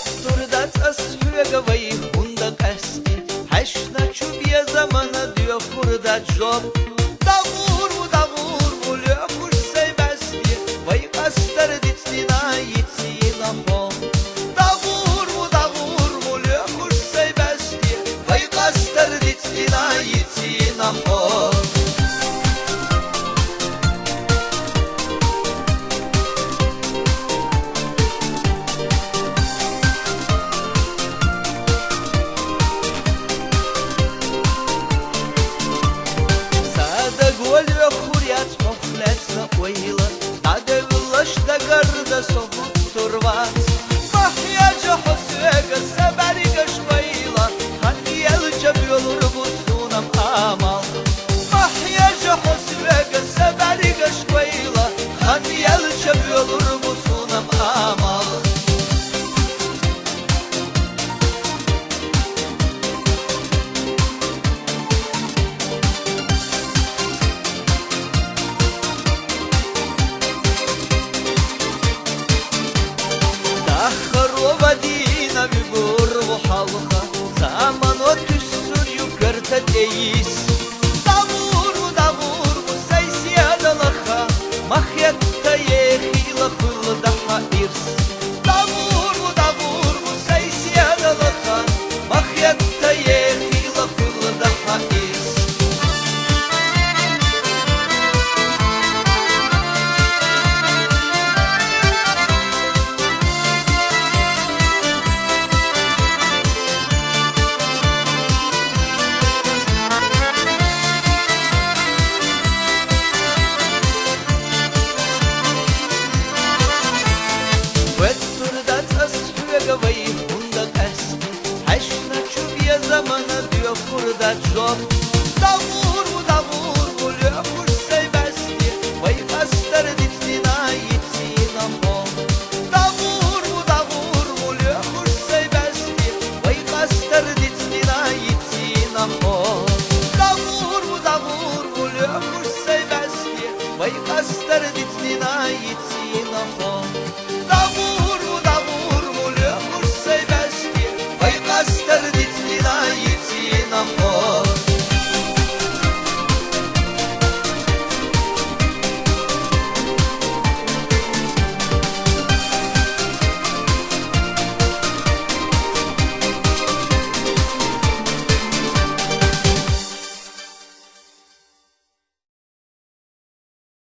Vetturdat asföga vai hunda kasti Haşna çubiye zamana diyor kurda job Davur mu lökuş seybesti Vai kastar ditlina yitina hom Davur mu lökuş seybesti Vai kastar ditlina yitina hom Войла, надо вылаж до города сохнут турват. Махьяжа хосвега сабарига швайла, ханьял чабьёлур бусунам амал. Махьяжа хосвега сабарига швайла, ханьял чабьёлур бусунам амал. Dina bir halka zaman o tüssün yukarıda deyiz Davur mu saysiya dalaka Mahyatta yehila hılı daha irs Davur mu saysiya dalaka Mahyatta yehila hılı daha irs Vetturdat asföga vai